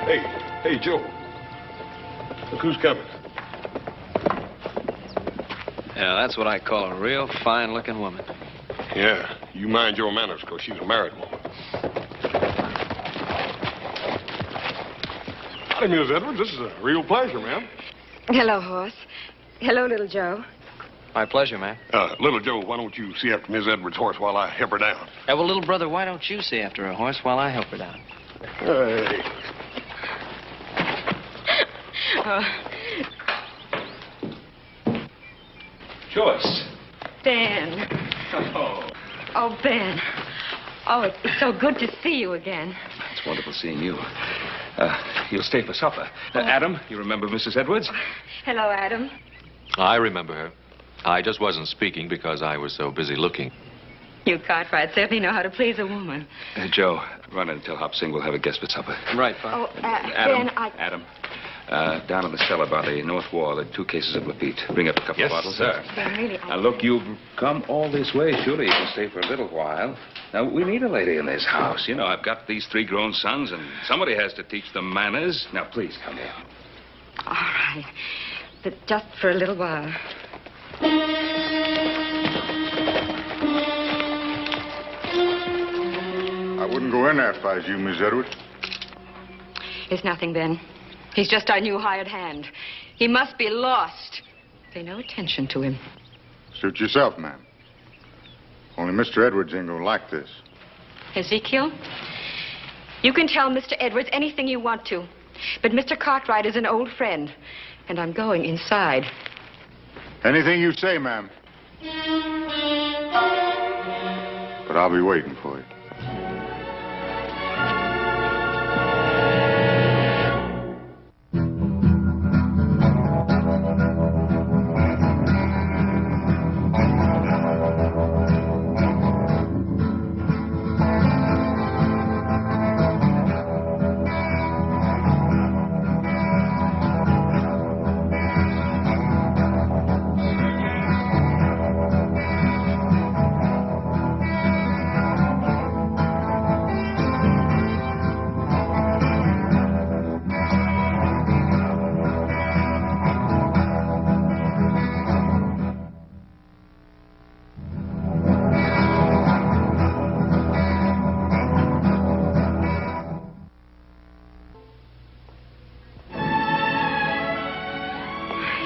Hey, Joe. Look who's coming. Yeah, that's what I call a real fine-looking woman. Yeah, you mind your manners, because she's a married woman. Howdy, Miss Edwards. This is a real pleasure, ma'am. Hello, Horse. Hello, little Joe. My pleasure, ma'am. Little Joe, why don't you see after Miss Edwards' horse while I help her down? Yeah, well, little brother, why don't you see after a horse while I help her down? Hey. Joyce. Ben. Oh. Oh, Ben. Oh, it's so good to see you again. It's wonderful seeing you. You'll stay for supper. Adam, you remember Mrs. Edwards? Hello, Adam. I remember her. I just wasn't speaking because I was so busy looking. You Cartwrights certainly know how to please a woman. Joe, run in and tell Hop Sing we'll have a guest for supper. Right, Father. Oh, Adam, Ben, Adam, down in the cellar by the north wall, there are 2 cases of Lafitte. Bring up a couple of bottles. Sir. Ben, really, Now, look, you've come all this way. Surely you can stay for a little while. Now, we need a lady in this house. You know, I've got these 3 grown sons, and somebody has to teach them manners. Now, please, come in. All right. But just for a little while. I wouldn't go in there if I was you, Miss Edwards. It's nothing, Ben. He's just our new hired hand. He must be lost. Pay no attention to him. Suit yourself, ma'am. Only Mr. Edwards ain't gonna like this. Ezekiel, you can tell Mr. Edwards anything you want to. But Mr. Cartwright is an old friend, and I'm going inside. Anything you say, ma'am. But I'll be waiting for you.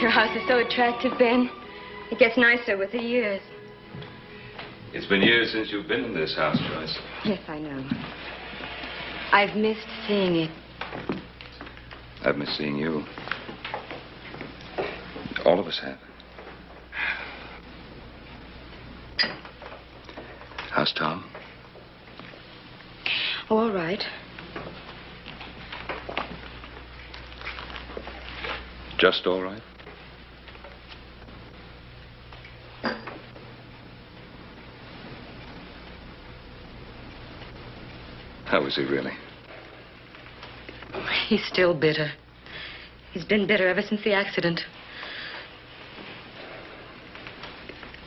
Your house is so attractive, Ben. It gets nicer with the years. It's been years since you've been in this house, Joyce. Yes, I know. I've missed seeing it. I've missed seeing you. All of us have. How's Tom? All right. Just all right? How is he really? He's still bitter. He's been bitter ever since the accident.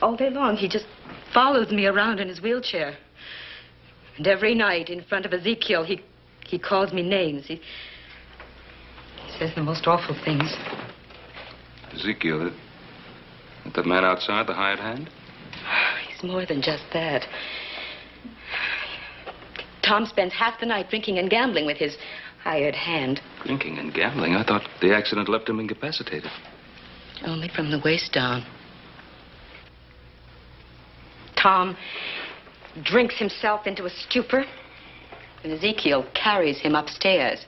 All day long, he just follows me around in his wheelchair. And every night, in front of Ezekiel, he calls me names. He says the most awful things. Ezekiel, that man outside, the hired hand? He's more than just that. Tom spends half the night drinking and gambling with his hired hand. Drinking and gambling? I thought the accident left him incapacitated. Only from the waist down. Tom drinks himself into a stupor, and Ezekiel carries him upstairs.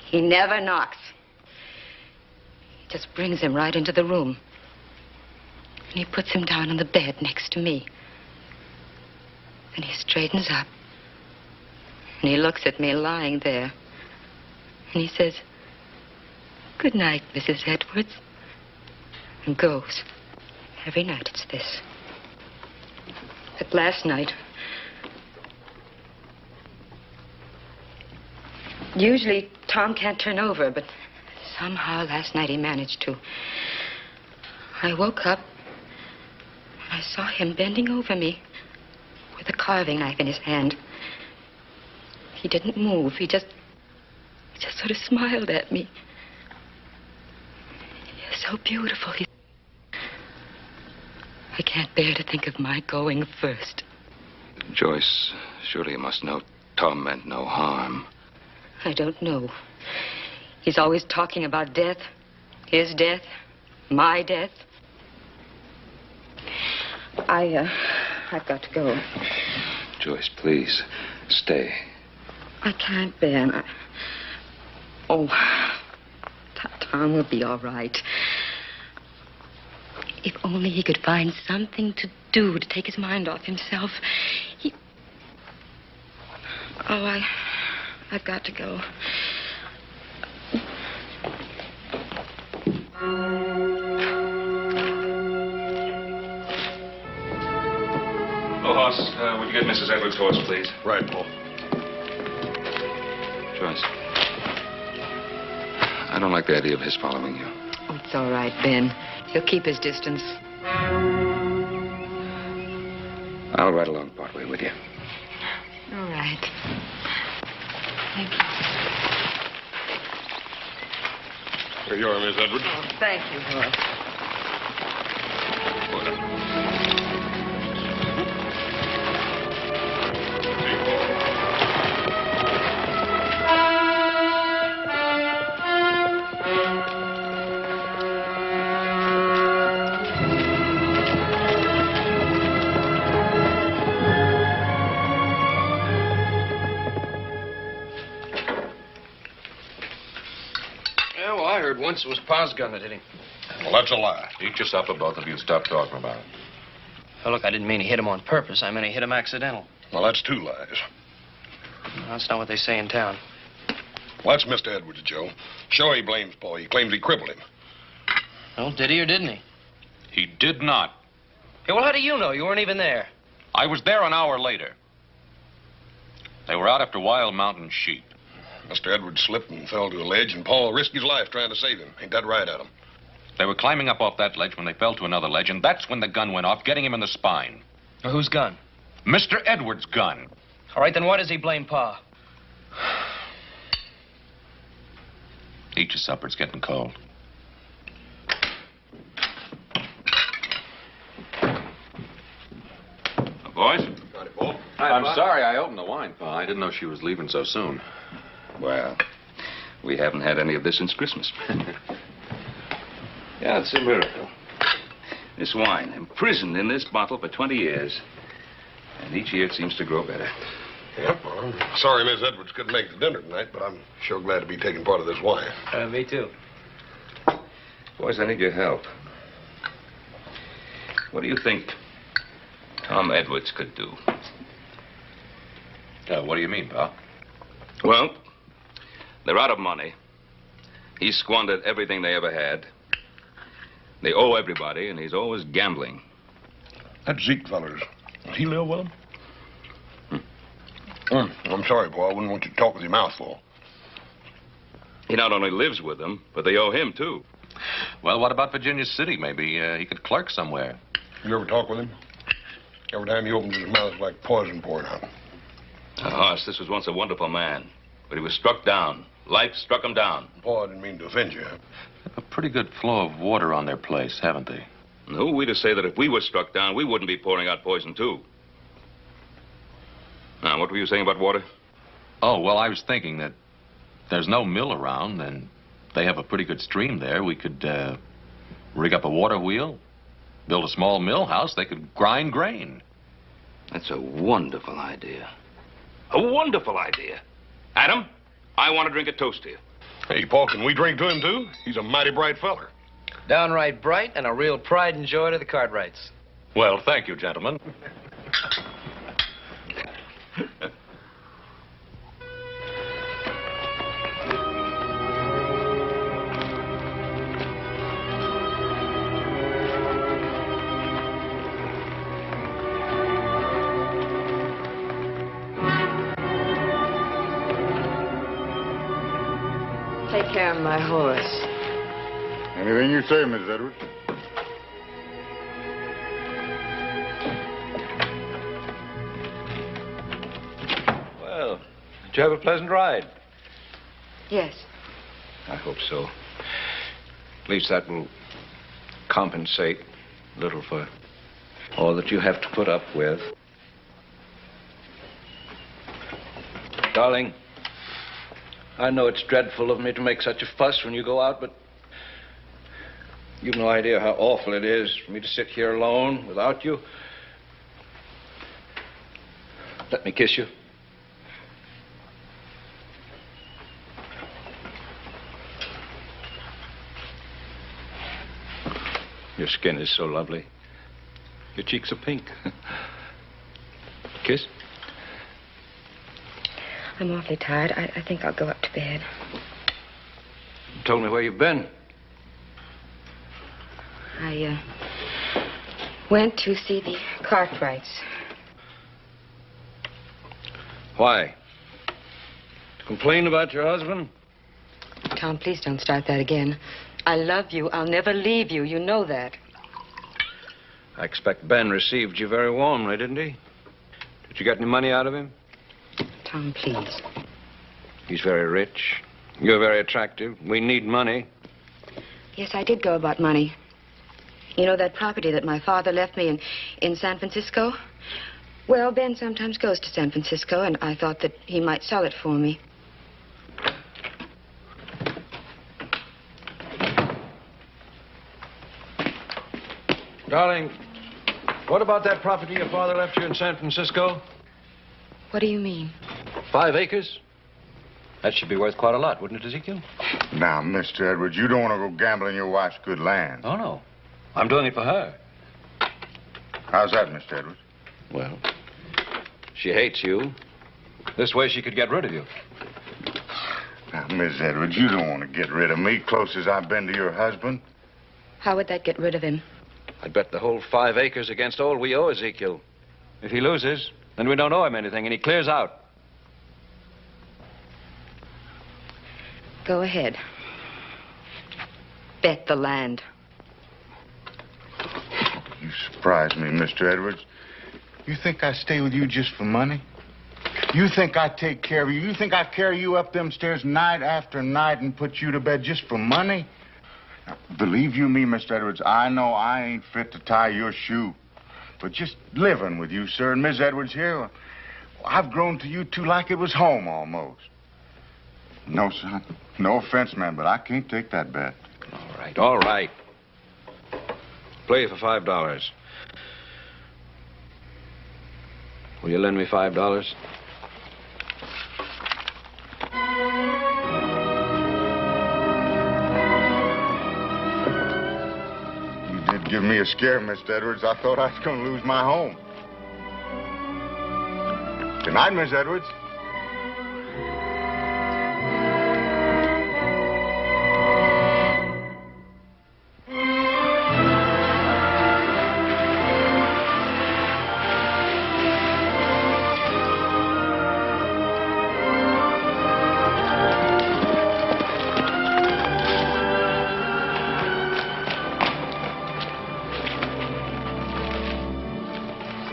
He never knocks. He just brings him right into the room. And he puts him down on the bed next to me. And he straightens up. And he looks at me lying there. And he says, "Good night, Mrs. Edwards." And goes. Every night it's this. But last night, usually Tom can't turn over, but somehow last night he managed to. I woke up and I saw him bending over me with a carving knife in his hand. He didn't move. He just He just sort of smiled at me. You're so beautiful. I can't bear to think of my going first. Joyce, surely you must know Tom meant no harm. I don't know. He's always talking about death. His death. My death. I've got to go. Joyce, please, stay. I can't, Ben. Tom will be all right. If only he could find something to do to take his mind off himself. I've got to go. Oh, Hoss, would you get Mrs. Edwards' horse, please? Right, Paul. Joyce. I don't like the idea of his following you. Oh, it's all right, Ben. He'll keep his distance. I'll ride along partway with you. All right. Thank you. Here you are, Miss Edwards. Oh, thank you, Horace. Once it was Pa's gun that hit him. Well, that's a lie. Eat your supper, both of you. Stop talking about it. Oh, look, I didn't mean he hit him on purpose. I meant he hit him accidental. Well, that's two lies. No, that's not what they say in town. Well, that's Mr. Edwards, Joe. Sure, he blames Paul. He claims he crippled him. Well, did he or didn't he? He did not. Yeah, well, how do you know? You weren't even there. I was there an hour later. They were out after wild mountain sheep. Mr. Edwards slipped and fell to a ledge, and Paul risked his life trying to save him. Ain't that right, Adam? They were climbing up off that ledge when they fell to another ledge, and that's when the gun went off, getting him in the spine. Well, whose gun? Mr. Edwards' gun. All right, then why does he blame Pa? Eat your supper. It's getting cold. Boys? Got it, Paul. I'm sorry I opened the wine, Pa. I didn't know she was leaving so soon. Well, we haven't had any of this since Christmas. Yeah, it's a miracle. This wine, imprisoned in this bottle for 20 years. And each year it seems to grow better. Yep, well, I'm sorry Miss Edwards couldn't make the dinner tonight, but I'm sure glad to be taking part of this wine. Me too. Boys, I need your help. What do you think Tom Edwards could do? What do you mean, Pa? Well, they're out of money. He squandered everything they ever had. They owe everybody, and he's always gambling. That Zeke feller's, does he live with him? I'm sorry, Paul. I wouldn't want you to talk with your mouth full. He not only lives with them, but they owe him, too. Well, what about Virginia City? Maybe he could clerk somewhere. You ever talk with him? Every time he opens his mouth, it's like poison pouring out. Hoss, this was once a wonderful man, but he was struck down. Life struck him down. Paul, I didn't mean to offend you. A pretty good flow of water on their place, haven't they? No, we to say that if we were struck down, we wouldn't be pouring out poison, too. Now, what were you saying about water? Oh, well, I was thinking that there's no mill around, and they have a pretty good stream there. We could rig up a water wheel, build a small mill house. They could grind grain. That's a wonderful idea. A wonderful idea. Adam, I want to drink a toast to you. Hey, Paul, can we drink to him, too? He's a mighty bright feller. Downright bright and a real pride and joy to the Cartwrights. Well, thank you, gentlemen. Take care of my horse. Anything you say, Miss Edwards. Well, did you have a pleasant ride? Yes. I hope so. At least that will compensate a little for all that you have to put up with. Darling, I know it's dreadful of me to make such a fuss when you go out, but you've no idea how awful it is for me to sit here alone without you. Let me kiss you. Your skin is so lovely. Your cheeks are pink. Kiss? I'm awfully tired. I think I'll go up to bed. You told me where you've been. I went to see the Cartwrights. Why? To complain about your husband? Tom, please don't start that again. I love you. I'll never leave you. You know that. I expect Ben received you very warmly, didn't he? Did you get any money out of him? Tom, please. He's very rich. You're very attractive. We need money. Yes, I did go about money. You know that property that my father left me in San Francisco? Well, Ben sometimes goes to San Francisco, and I thought that he might sell it for me. Darling, what about that property your father left you in San Francisco? What do you mean? 5 acres? That should be worth quite a lot, wouldn't it, Ezekiel? Now, Mr. Edwards, you don't want to go gambling your wife's good land. Oh, no. I'm doing it for her. How's that, Mr. Edwards? Well, she hates you. This way she could get rid of you. Now, Miss Edwards, you don't want to get rid of me, close as I've been to your husband. How would that get rid of him? I'd bet the whole 5 acres against all we owe Ezekiel. If he loses, then we don't owe him anything, and he clears out. Go ahead. Bet the land. You surprise me, Mr. Edwards. You think I stay with you just for money? You think I take care of you? You think I carry you up them stairs night after night and put you to bed just for money? Now, believe you me, Mr. Edwards, I know I ain't fit to tie your shoe. But just living with you, sir, and Miss Edwards here, I've grown to you two like it was home almost. No, son. No offense, man, but I can't take that bet. All right, all right. Play for $5. Will you lend me $5? You did give me a scare, Mr. Edwards. I thought I was going to lose my home. Good night, Miss Edwards.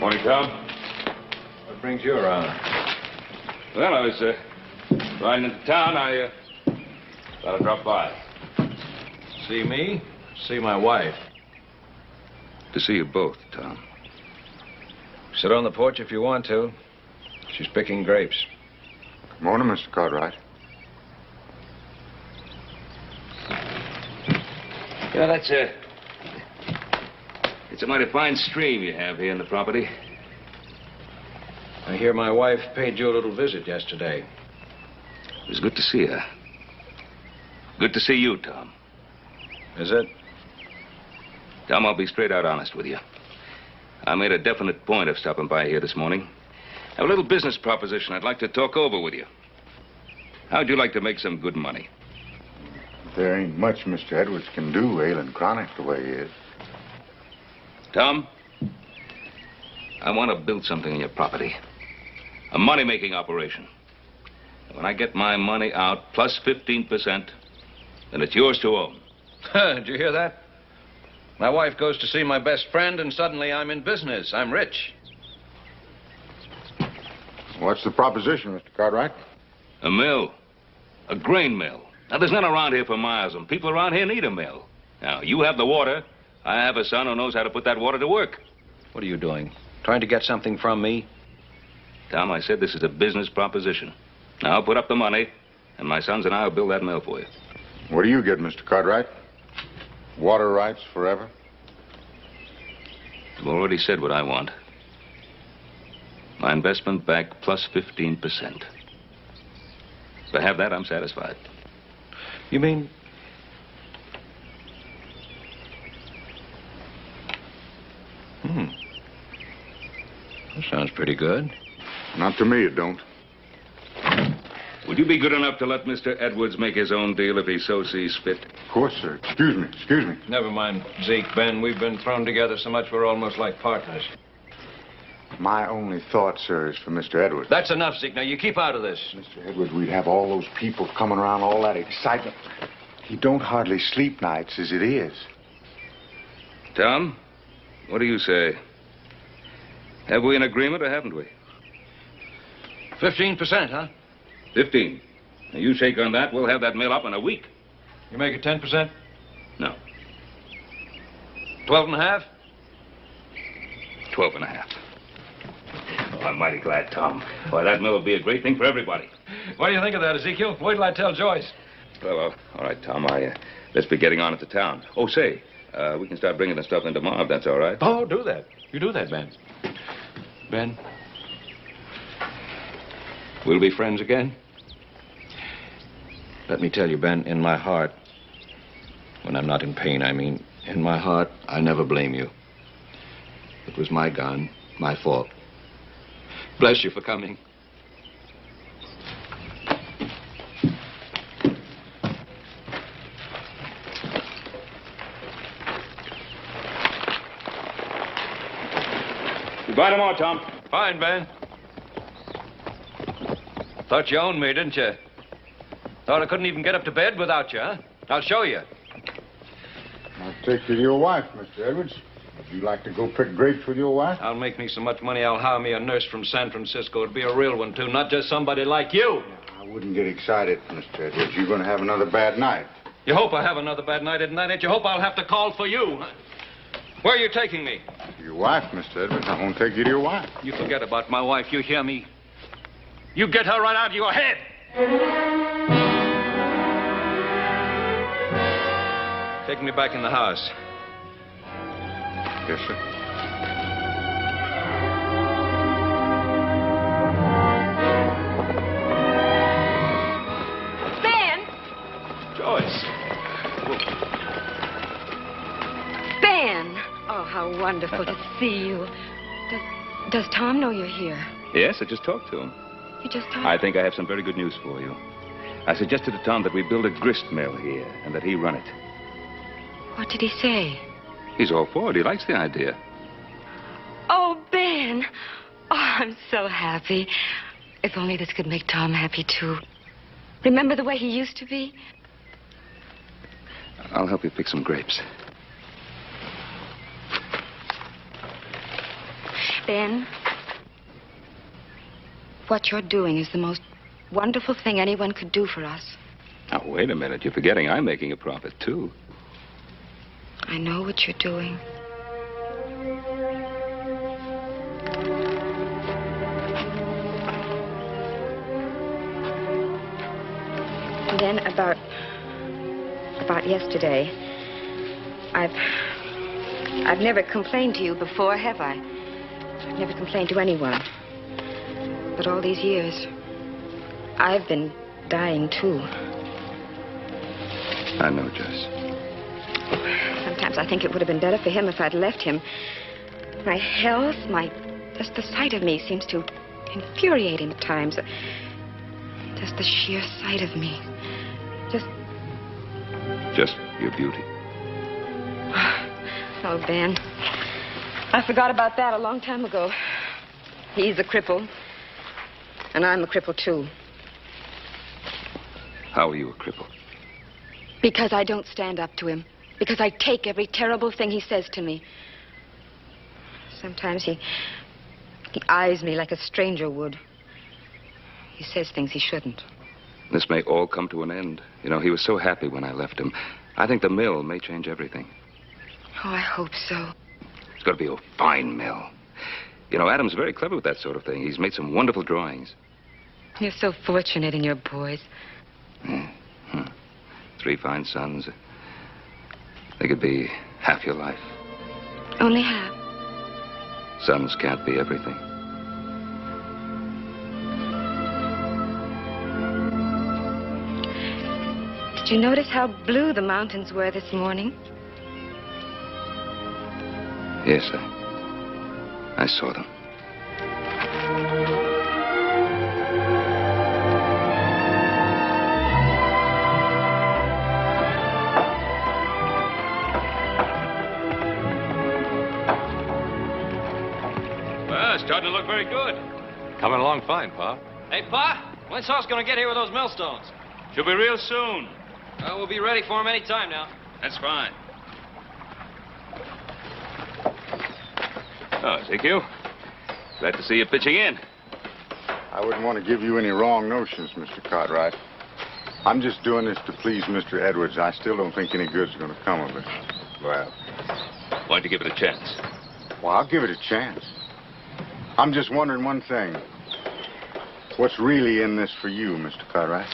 Morning, Tom. What brings you around? Well, I was riding into town. I thought I'd drop by. See me? See my wife? To see you both, Tom. Sit on the porch if you want to. She's picking grapes. Good morning, Mr. Cartwright. Yeah, it's a mighty fine stream you have here in the property. I hear my wife paid you a little visit yesterday. It was good to see her. Good to see you, Tom. Is it? Tom, I'll be straight out honest with you. I made a definite point of stopping by here this morning. I have a little business proposition I'd like to talk over with you. How'd you like to make some good money? There ain't much Mr. Edwards can do, ailing chronic the way he is. Tom, I want to build something in your property. A money-making operation. When I get my money out, plus 15%, then it's yours to own. Did you hear that? My wife goes to see my best friend, and suddenly I'm in business. I'm rich. What's the proposition, Mr. Cartwright? A mill. A grain mill. Now, there's none around here for miles, and people around here need a mill. Now, you have the water. I have a son who knows how to put that water to work. What are you doing? Trying to get something from me? Tom, I said this is a business proposition. Now, I'll put up the money, and my sons and I will build that mill for you. What do you get, Mr. Cartwright? Water rights forever? I've already said what I want. My investment back plus 15%. If I have that, I'm satisfied. You mean... That sounds pretty good. Not to me, it don't. Would you be good enough to let Mr. Edwards make his own deal if he so sees fit? Of course, sir. Excuse me. Never mind, Zeke, Ben. We've been thrown together so much we're almost like partners. My only thought, sir, is for Mr. Edwards. That's enough, Zeke. Now, you keep out of this. Mr. Edwards, we'd have all those people coming around, all that excitement. He don't hardly sleep nights as it is. Tom, what do you say? Have we an agreement or haven't we? 15%, huh? 15. Now, you shake on that, we'll have that mill up in a week. You make it 10%? No, 12.5? 12.5. Oh, I'm mighty glad, Tom. Why, that mill will be a great thing for everybody. What do you think of that, Ezekiel? Wait till I tell Joyce. Well, all right, Tom, let's be getting on at the town. Oh, say, we can start bringing the stuff in tomorrow, if that's all right. Oh, do that. You do that, Ben. Ben? We'll be friends again? Let me tell you, Ben, in my heart, when I'm not in pain, I mean, in my heart, I never blame you. It was my gun, my fault. Bless you for coming. Goodbye tomorrow, Tom. Fine, Ben. Thought you owned me, didn't you? Thought I couldn't even get up to bed without you, huh? I'll show you. I'll take you to your wife, Mr. Edwards. Would you like to go pick grapes with your wife? I'll make me so much money, I'll hire me a nurse from San Francisco. It'll be a real one, too, not just somebody like you. I wouldn't get excited, Mr. Edwards. You're going to have another bad night. You hope I have another bad night, isn't that it? You hope I'll have to call for you. Where are you taking me? Your wife, Mr. Edwards. I won't take you to your wife. You forget about my wife, you hear me? You get her right out of your head. Take me back in the house. Yes, sir. Ben! Joyce. Ben! Oh, how wonderful to see you. Does Tom know you're here? Yes, I just talked to him. You just talked? I think I have some very good news for you. I suggested to Tom that we build a grist mill here and that he run it. What did he say? He's all for it. He likes the idea. Oh, Ben! Oh, I'm so happy. If only this could make Tom happy, too. Remember the way he used to be? I'll help you pick some grapes. Ben, what you're doing is the most wonderful thing anyone could do for us. Now, wait a minute. You're forgetting I'm making a profit, too. I know what you're doing. And then about yesterday, I've never complained to you before, have I? I've never complained to anyone. But all these years, I've been dying, too. I know, Jess. Sometimes I think it would have been better for him if I'd left him. My health, just the sight of me seems to infuriate him at times. Just the sheer sight of me. Just your beauty. Oh, Ben. I forgot about that a long time ago. He's a cripple. And I'm a cripple, too. How are you a cripple? Because I don't stand up to him. Because I take every terrible thing he says to me. Sometimes he eyes me like a stranger would. He says things he shouldn't. This may all come to an end. You know, he was so happy when I left him. I think the mill may change everything. Oh, I hope so. It's going to be a fine mill. You know, Adam's very clever with that sort of thing. He's made some wonderful drawings. You're so fortunate in your boys. 3 fine sons. They could be half your life. Only half. Sons can't be everything. Did you notice how blue the mountains were this morning? Yes, I saw them. Well, it's starting to look very good. Coming along fine, Pa. Hey, Pa, when's Hoss gonna get here with those millstones? Should be real soon. We'll be ready for him any time now. That's fine. Oh, Ezekiel. Glad to see you pitching in. I wouldn't want to give you any wrong notions, Mr. Cartwright. I'm just doing this to please Mr. Edwards. I still don't think any good's going to come of it. Well, Why don't you give it a chance? Well, I'll give it a chance. I'm just wondering one thing. What's really in this for you, Mr. Cartwright?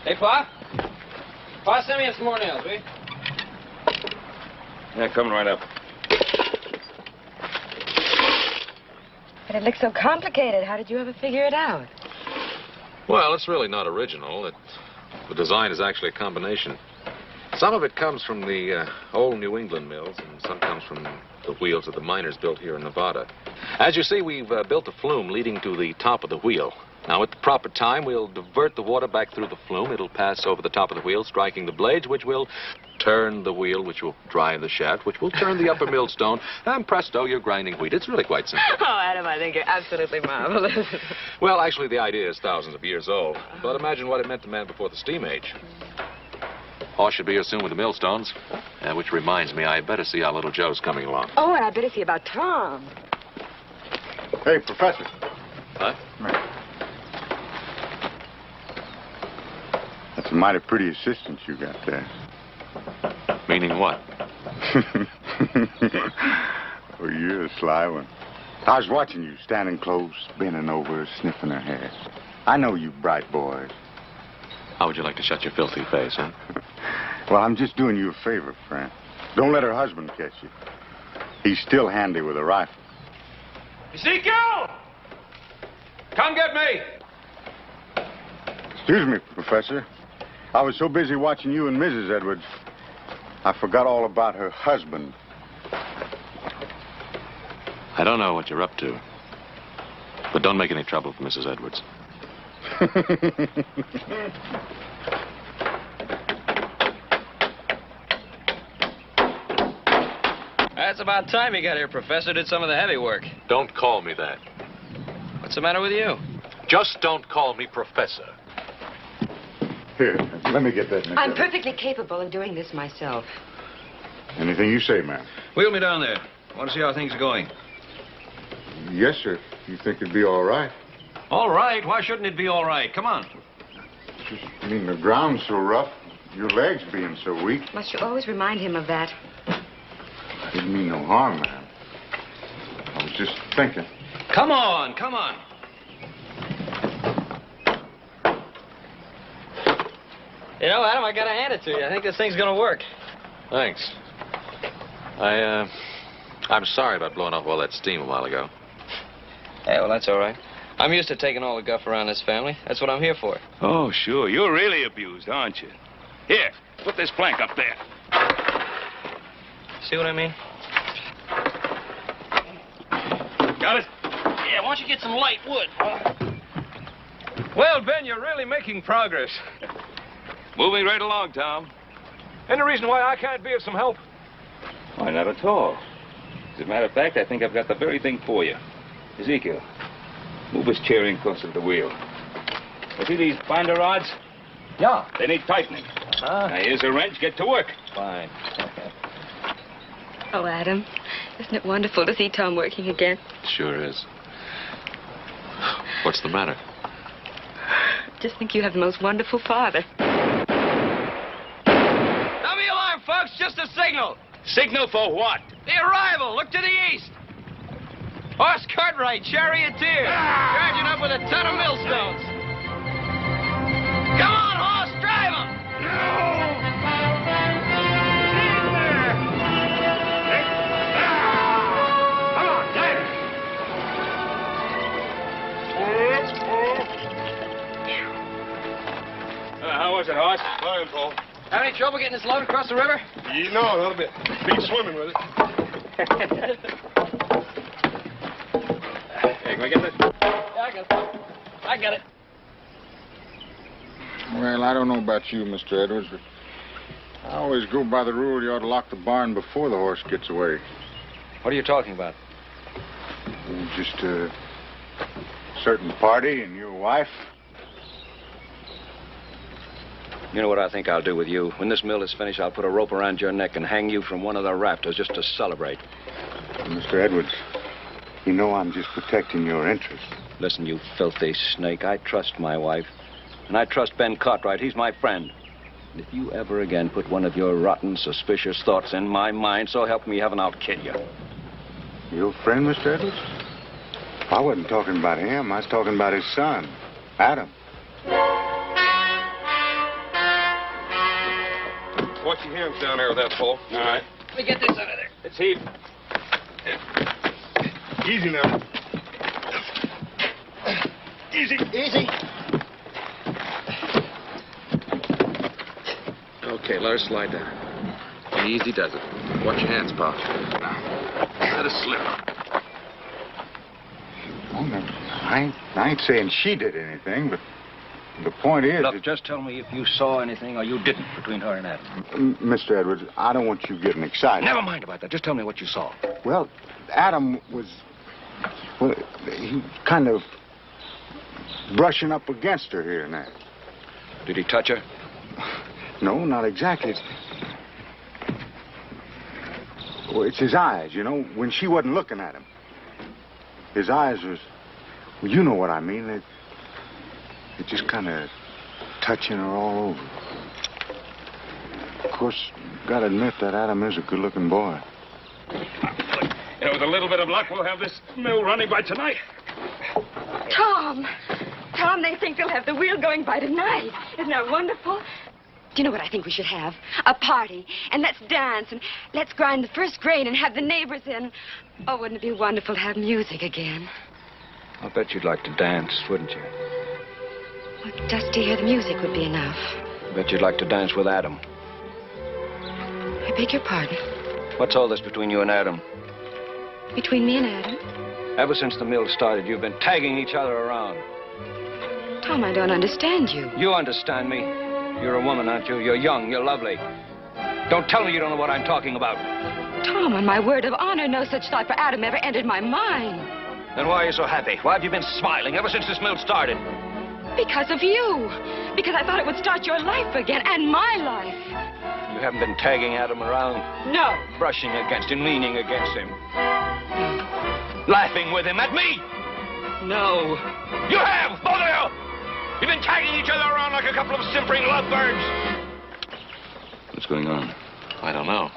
Hey, Pa? Pa, send me some more nails, will you? yeah, coming right up. But it looks so complicated. How did you ever figure it out? Well, it's really not original. The design is actually a combination. Some of it comes from the old New England mills, and some comes from the wheels that the miners built here in Nevada. As you see, we've built a flume leading to the top of the wheel. Now, at the proper time, we'll divert the water back through the flume. It'll pass over the top of the wheel, striking the blades, which will turn the wheel, which will drive the shaft, which will turn the upper millstone, and presto, you're grinding wheat. It's really quite simple. Oh, Adam, I think you're absolutely marvelous. Well, actually, the idea is thousands of years old. But imagine what it meant to man before the steam age. Hoss should be here soon with the millstones. Which reminds me, I better see how little Joe's coming along. Oh, and I better see about Tom. Hey, Professor. Huh? That's a mighty pretty assistant you got there. Meaning what? Oh, you're a sly one. I was watching you, standing close, bending over, sniffing her hair. I know you bright boys. How would you like to shut your filthy face, huh? Well, I'm just doing you a favor, friend. Don't let her husband catch you. He's still handy with a rifle. Ezekiel! Come get me! Excuse me, Professor. I was so busy watching you and Mrs. Edwards, I forgot all about her husband. I don't know what you're up to. But don't make any trouble for Mrs. Edwards. That's about time you got here, Professor. Did some of the heavy work. Don't call me that. What's the matter with you? Just don't call me Professor. Here, let me get that. Miss I'm Edwards. perfectly capable of doing this myself. Anything you say, ma'am. Wheel me down there. I want to see how things are going. Yes, sir. You think it'd be all right? All right. Why shouldn't it be all right? Come on. I mean, the ground's so rough, your legs being so weak. Must you always remind him of that? I didn't mean no harm, ma'am. I was just thinking. Come on, come on. You know, Adam, I gotta hand it to you. I think this thing's gonna work. Thanks. I'm sorry about blowing off all that steam a while ago. Yeah, well, that's all right. I'm used to taking all the guff around this family. That's what I'm here for. Oh, sure. You're really abused, aren't you? Here, put this plank up there. See what I mean? Got it? Yeah, why don't you get some light wood? Well, Ben, you're really making progress. Moving right along, Tom. Any reason why I can't be of some help? Why, not at all. As a matter of fact, I think I've got the very thing for you. Ezekiel, move his chair in closer to the wheel. You see these binder rods? Yeah. They need tightening. Now, here's a wrench. Get to work. Fine. Oh, Adam, isn't it wonderful to see Tom working again? Sure is. What's the matter? Just think you have the most wonderful father. Sound the alarm, folks. Just a signal. Signal for what? The arrival. Look to the east. Horse Cartwright, charioteer. Charging up with a ton of millstones. Come on, horse, drive him. How was it, horse? Fine, Paul. Have any trouble getting this load across the river? You know, not a bit. Beat swimming with it. Hey, can I get this? Yeah, I got it. I got it. Well, I don't know about you, Mr. Edwards, but I always go by the rule you ought to lock the barn before the horse gets away. What are you talking about? Just a certain party and your wife. You know what I think I'll do with you? When this mill is finished, I'll put a rope around your neck and hang you from one of the rafters just to celebrate. Mr. Edwards, you know I'm just protecting your interests. Listen, you filthy snake, I trust my wife. And I trust Ben Cartwright. He's my friend. And if you ever again put one of your rotten, suspicious thoughts in my mind, so help me heaven, I'll kill you. Your friend, Mr. Edwards? I wasn't talking about him. I was talking about his son, Adam. Watch your hands down there with that, Paul. All right. Let me get this out of there. Let's heave. Easy now. Easy. Easy. Okay, let her slide down. Easy does it. Watch your hands, Pop. Let her slip. Oh, no, I ain't saying she did anything, but the point is... Look, just tell me if you saw anything or you didn't between her and Adam. Mr. Edwards, I don't want you getting excited. Never mind about that. Just tell me what you saw. Well, Adam was... Well, he kind of brushing up against her here and there. Did he touch her? No, not exactly. Well, it's his eyes, you know, when she wasn't looking at him. His eyes was... Well, you know what I mean. It just kind of touching her all over. Of course, gotta admit that Adam is a good-looking boy. And with a little bit of luck, we'll have this mill running by tonight. Tom! Tom, they think they'll have the wheel going by tonight. Isn't that wonderful? Do you know what I think we should have? A party. And let's dance and let's grind the first grain and have the neighbors in. Oh, wouldn't it be wonderful to have music again? I'll bet you'd like to dance, wouldn't you? Well, just to hear the music would be enough. I bet you'd like to dance with Adam. I beg your pardon. What's all this between you and Adam? Between me and Adam? Ever since the mill started, you've been tagging each other around. Tom, I don't understand you. You understand me. You're a woman, aren't you? You're young, you're lovely. Don't tell me you don't know what I'm talking about. Tom, on my word of honor, no such thought for Adam ever entered my mind. Then why are you so happy? Why have you been smiling ever since this mill started? Because of you. Because I thought it would start your life again, and my life. You haven't been tagging Adam around? No. Brushing against him, leaning against him. Laughing with him at me? No. You have, both of you! You've been tagging each other around like a couple of simpering lovebirds. What's going on? I don't know.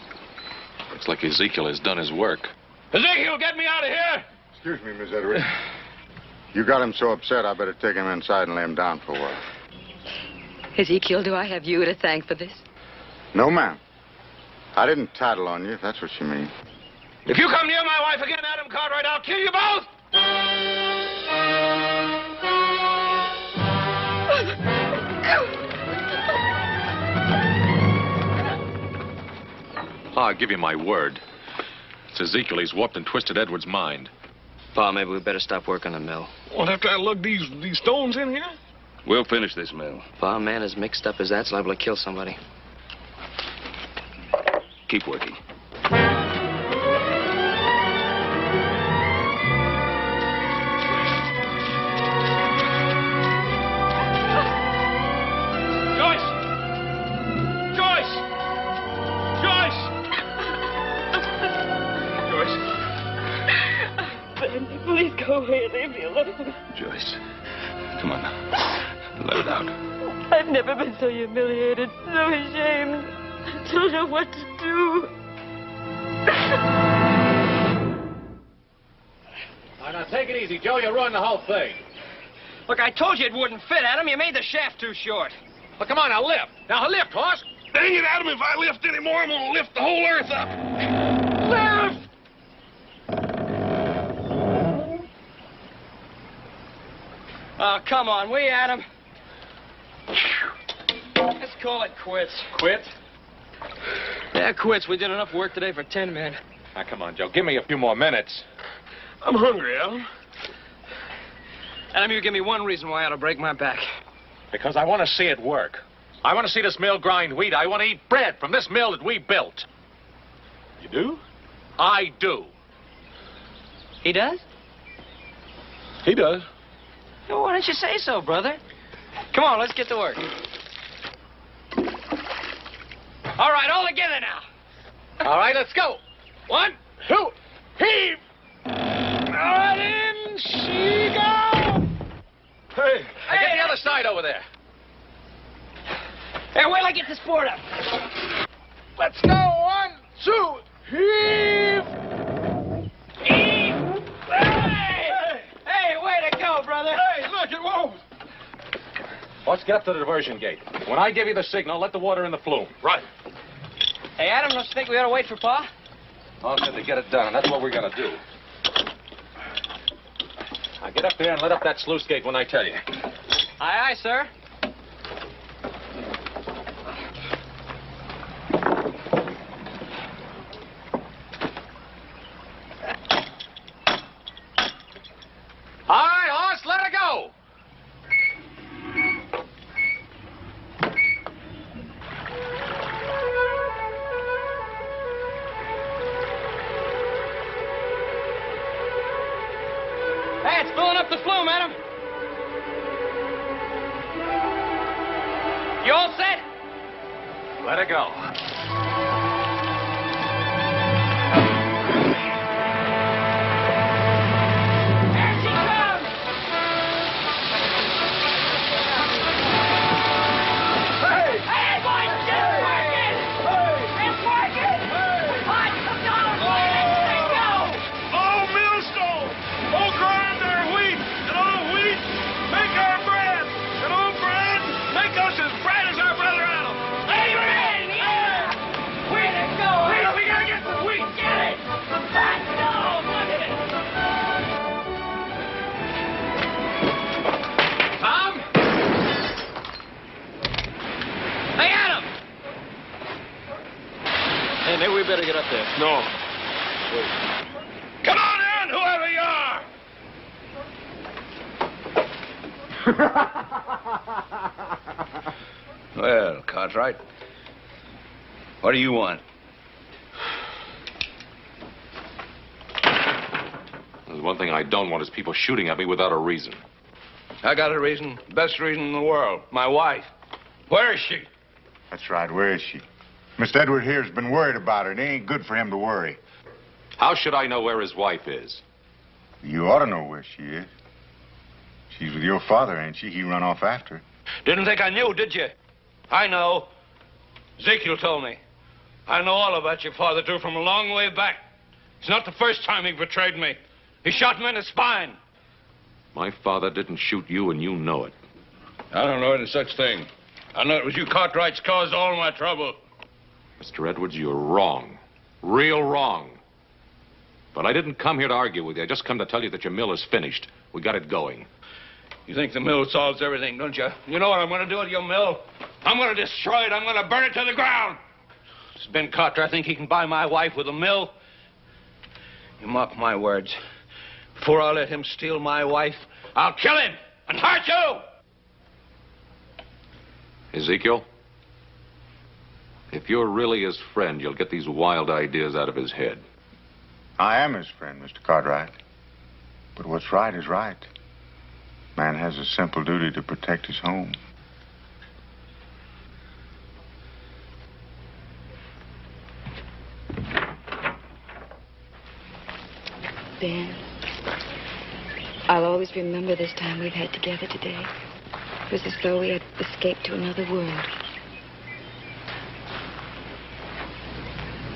Looks like Ezekiel has done his work. Ezekiel, get me out of here! Excuse me, Miss Edwards. You got him so upset, I better take him inside and lay him down for a while. Ezekiel, do I have you to thank for this? No, ma'am. I didn't tattle on you, if that's what you mean. If you come near my wife again, Adam Cartwright, I'll kill you both! I'll give you my word. It's Ezekiel. He's warped and twisted Edward's mind. Pa, maybe we better stop working the mill. What, after I lug these stones in here? We'll finish this mill. If our man is mixed up as that's liable to kill somebody. Keep working. Joyce! Joyce! Joyce! Joyce. Ben, please go away and leave me alone. Joyce, come on now. Let it out. I've never been so humiliated, so ashamed. I don't know what to do. All right, now take it easy, Joe. You'll ruin the whole thing. Look, I told you it wouldn't fit, Adam. You made the shaft too short. Well, come on, now lift. Now lift, horse. Dang it, Adam, if I lift any more, I'm going to lift the whole earth up. Lift! Oh, come on, will you, Adam? Let's call it quits. Quit? Yeah, quits. We did enough work today for 10 men. Now, come on, Joe. Give me a few more minutes. I'm hungry, Adam. Adam, you give me one reason why I ought to break my back. Because I want to see it work. I want to see this mill grind wheat. I want to eat bread from this mill that we built. You do? I do. He does? He does. Well, why don't you say so, brother? Come on, let's get to work. All right, all together now. All right, let's go. 1, 2, heave! All in she goes! Hey. Now get the other side over there. Hey, wait till I get this board up. Let's go. 1, 2, heave! Heave! Hey, way to go, brother. Hey, look, it won't. Let's get up to the diversion gate. When I give you the signal, let the water in the flume. Right. Hey, Adam, don't you think we ought to wait for Pa? I'll said to get it done, and that's what we're going to do. Now get up there and let up that sluice gate when I tell you. Aye, aye, sir. All right, horse, let her go. Hey, it's filling up the flume, Adam. You all set? Let her go. There she comes! Hey! Hey, boys, it's working! It's working! Hot, come down, let go! Oh, millstone! Oh, grind our wheat! And oh, wheat, make our bread! And oh, bread, make us as bright as our brother Adam! Amen! Yeah! Way to go! Hey, we gotta get some wheat! Get it! Let's go! Look at it! Tom? Hey, Adam! Hey, maybe we better get up there. No. Come on in, whoever you are! Well, Cartwright, what do you want? There's one thing I don't want is people shooting at me without a reason. I got a reason, best reason in the world. My wife. Where is she? That's right. Where is she? Mr. Edward here's been worried about her. It ain't good for him to worry. How should I know where his wife is? You ought to know where she is. She's with your father, ain't she? He run off after her. Didn't think I knew, did you? I know. Ezekiel told me. I know all about your father, too, from a long way back. It's not the first time he betrayed me. He shot me in the spine. My father didn't shoot you, and you know it. I don't know any such thing. I know it was you Cartwrights caused all my trouble. Mr. Edwards, you're wrong. Real wrong. But I didn't come here to argue with you. I just come to tell you that your mill is finished. We got it going. You think the mill solves everything, don't you? You know what I'm going to do with your mill? I'm going to destroy it. I'm going to burn it to the ground. Does Ben Cartwright think he can buy my wife with a mill? You mark my words. Before I let him steal my wife, I'll kill him and hurt you! Ezekiel, if you're really his friend, you'll get these wild ideas out of his head. I am his friend, Mr. Cartwright. But what's right is right. Man has a simple duty to protect his home. Ben, I'll always remember this time we've had together today. was as though we had escaped to another world.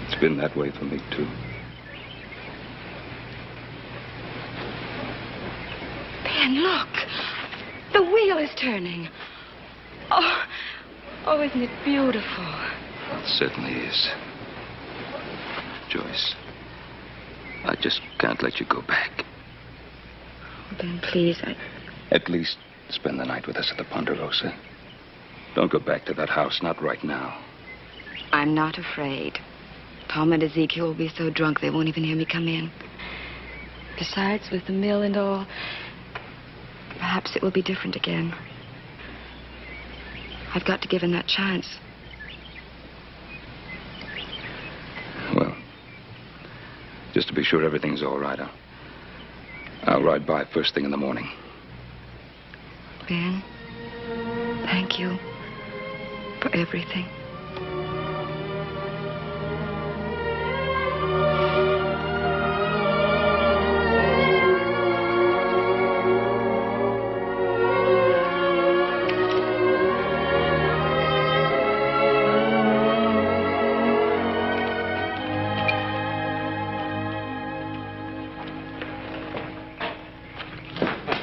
It's been that way for me, too. Ben, look. The wheel is turning. Oh, isn't it beautiful? It certainly is. Joyce, I just can't let you go back. Oh, Ben, please, At least spend the night with us at the Ponderosa. Don't go back to that house, not right now. I'm not afraid. Tom and Ezekiel will be so drunk they won't even hear me come in. Besides, with the mill and all, perhaps it will be different again. I've got to give him that chance. Well, just to be sure everything's all right, I'll ride by first thing in the morning. Ben, thank you for everything.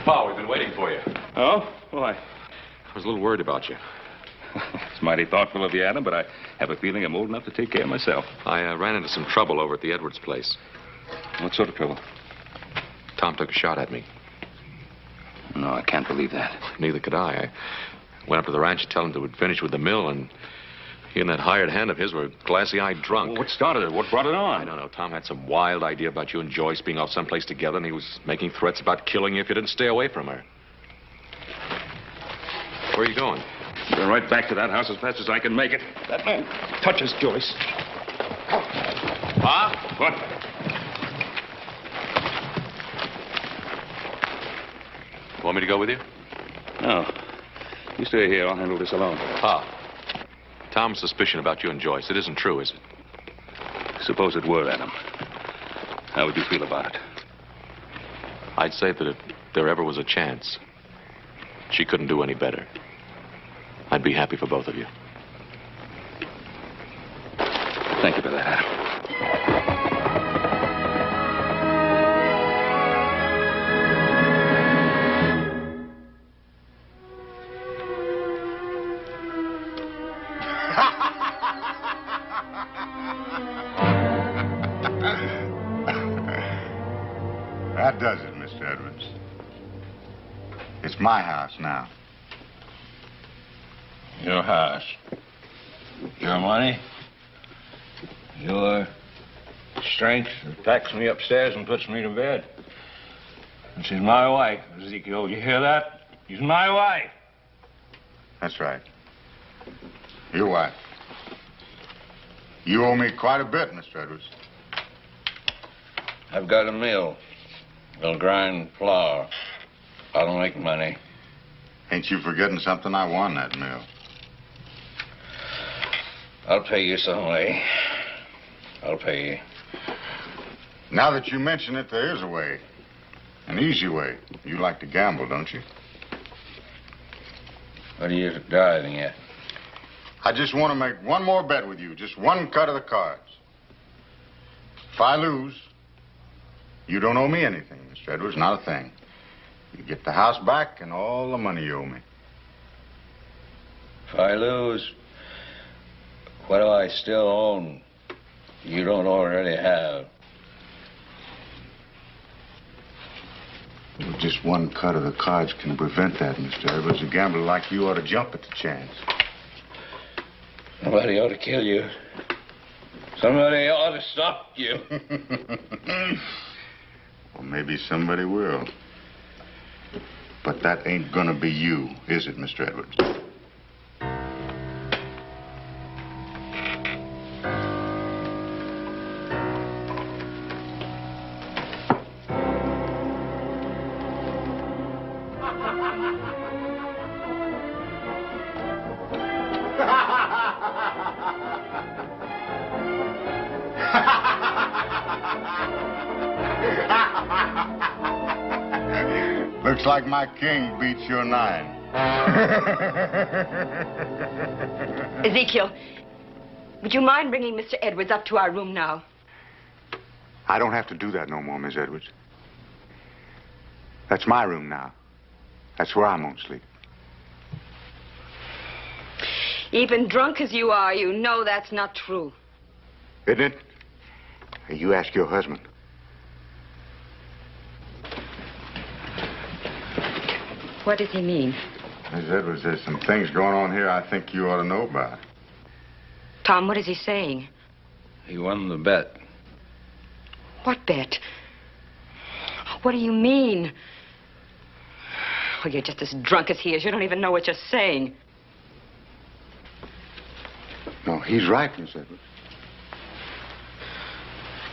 Pa, we've been waiting for you. Oh? Why? I was a little worried about you. It's mighty thoughtful of you, Adam, but I have a feeling I'm old enough to take care of myself. I ran into some trouble over at the Edwards place. What sort of trouble? Tom took a shot at me. No, I can't believe that. Neither could I. I went up to the ranch to tell him that we'd finish with the mill, and he and that hired hand of his were glassy-eyed drunk. Well, what started it? What brought it on? I don't know. Tom had some wild idea about you and Joyce being off someplace together, and he was making threats about killing you if you didn't stay away from her. Where are you going? Going right back to that house as fast as I can make it. That man touches Joyce. Pa? What? Want me to go with you? No. You stay here. I'll handle this alone. Pa, Tom's suspicion about you and Joyce, it isn't true, is it? Suppose it were, Adam. How would you feel about it? I'd say that if there ever was a chance, she couldn't do any better. I'd be happy for both of you. Thank you for that, Adam. That does it, Mr. Edwards. It's my house now. Your house. Your money. Your strength that packs me upstairs and puts me to bed. And she's my wife, Ezekiel. You hear that? She's my wife. That's right. Your wife. You owe me quite a bit, Mr. Edwards. I've got a mill. They'll grind flour. I don't make money. Ain't you forgetting something? I won that mill. I'll pay you some way. I'll pay you. Now that you mention it, there is a way. An easy way. You like to gamble, don't you? What are you driving at? I just want to make one more bet with you. Just one cut of the cards. If I lose, you don't owe me anything, Mr. Edwards. Not a thing. You get the house back and all the money you owe me. If I lose, what do I still own you don't already have? Well, just one cut of the cards can prevent that, Mr. Edwards. A gambler like you ought to jump at the chance. Somebody ought to kill you. Somebody ought to stop you. Well, maybe somebody will. But that ain't gonna be you, is it, Mr. Edwards? Looks like my king beats your 9. Ezekiel, would you mind bringing Mr. Edwards up to our room now? I don't have to do that no more, Miss Edwards. That's my room now. That's where I'm going to sleep. Even drunk as you are, you know that's not true. Isn't it? Hey, you ask your husband. What does he mean? Miss Edwards, there's some things going on here I think you ought to know about. Tom, what is he saying? He won the bet. What bet? What do you mean? Oh, you're just as drunk as he is. You don't even know what you're saying. No, he's right, Miss Edwards.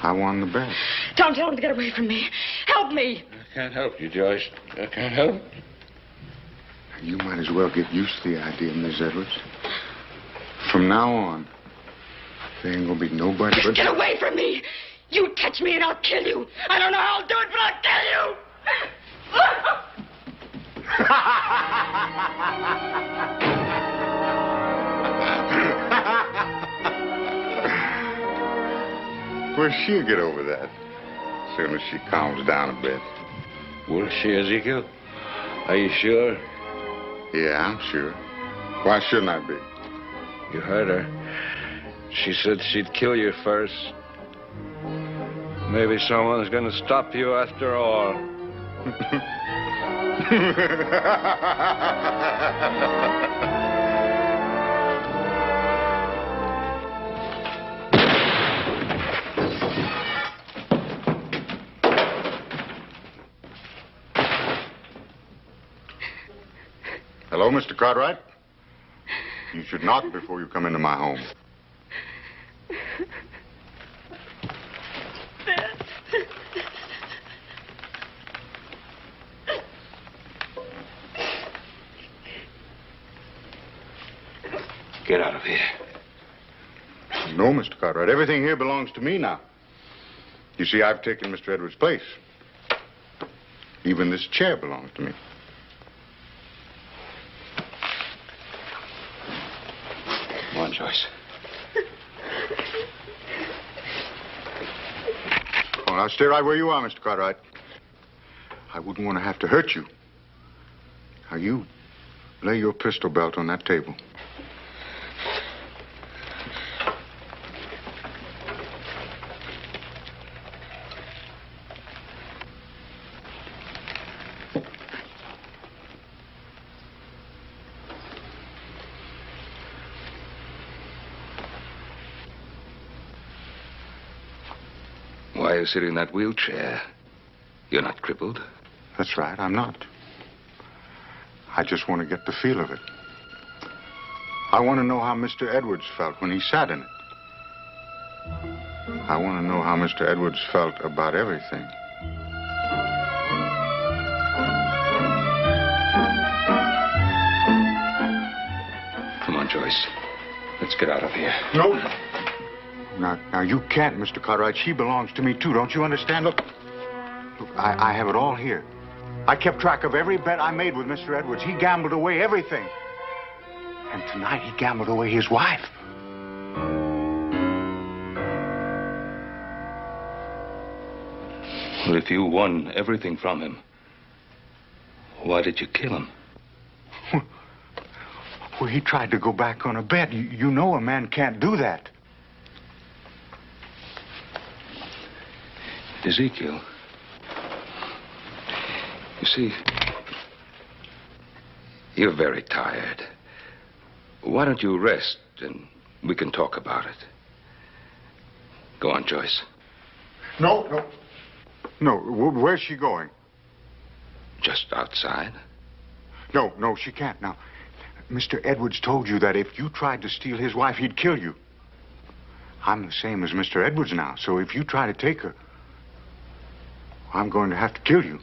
I won the bet. Tom, tell him to get away from me. Help me. I can't help you, Joyce. I can't help. You might as well get used to the idea, Miss Edwards. From now on, there ain't gonna be nobody but... Get away from me! You touch me and I'll kill you. I don't know how I'll do it, but I'll kill you! Well, she'll get over that as soon as she calms down a bit. Will she, Ezekiel? Are you sure? Yeah, I'm sure. Why shouldn't I be? You heard her. She said she'd kill you first. Maybe someone's gonna stop you after all. Hello, Mr. Cartwright. You should knock before you come into my home. Get out of here. No, Mr. Cartwright. Everything here belongs to me now. You see, I've taken Mr. Edwards' place. Even this chair belongs to me. Come on, Joyce. Oh, now stay right where you are, Mr. Cartwright. I wouldn't want to have to hurt you. Now, you lay your pistol belt on that table. Why are you sitting in that wheelchair? You're not crippled. That's right, I'm not. I just want to get the feel of it. I want to know how Mr. Edwards felt when he sat in it. I want to know how Mr. Edwards felt about everything. Come on, Joyce. Let's get out of here. No. Now, you can't, Mr. Cartwright. She belongs to me, too. Don't you understand? Look, I have it all here. I kept track of every bet I made with Mr. Edwards. He gambled away everything. And tonight, he gambled away his wife. Well, if you won everything from him, why did you kill him? Well, he tried to go back on a bet. You know a man can't do that. Ezekiel, you see, you're very tired. Why don't you rest and we can talk about it? Go on, Joyce. No. Where's she going? Just outside. No, she can't. Now, Mr. Edwards told you that if you tried to steal his wife, he'd kill you. I'm the same as Mr. Edwards now, so if you try to take her, I'm going to have to kill you.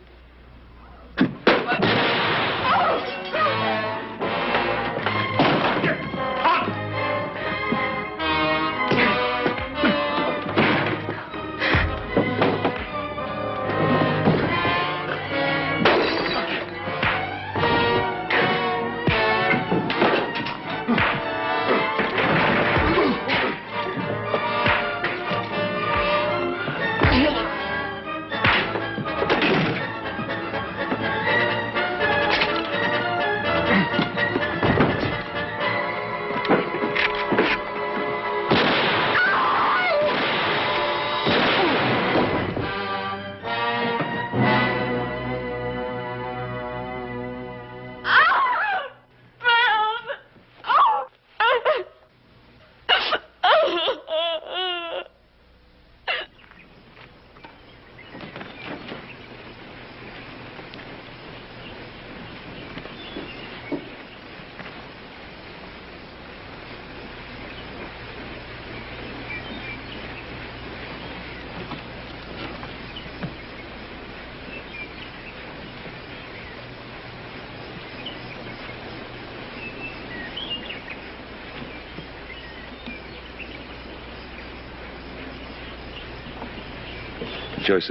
Joyce,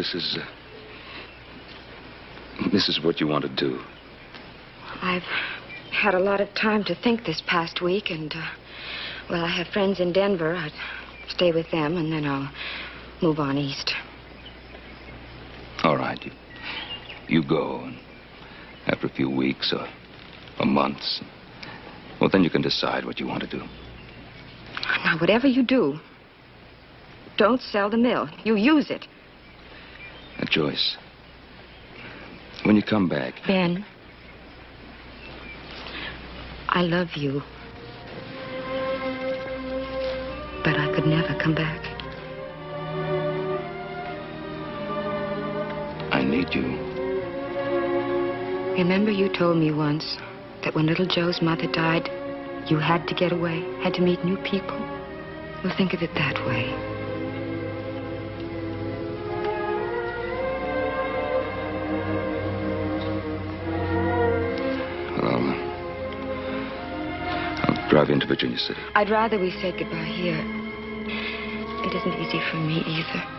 this is what you want to do. I've had a lot of time to think this past week, and, well, I have friends in Denver. I'd stay with them, and then I'll move on east. All right. You go, and after a few weeks or months, well, then you can decide what you want to do. Now, whatever you do, don't sell the mill. You use it. Now, Joyce, when you come back... Ben, I love you. But I could never come back. I need you. Remember you told me once that when little Joe's mother died, you had to get away, had to meet new people? Well, think of it that way. Well, I'll drive you into Virginia City. I'd rather we said goodbye here. It isn't easy for me either.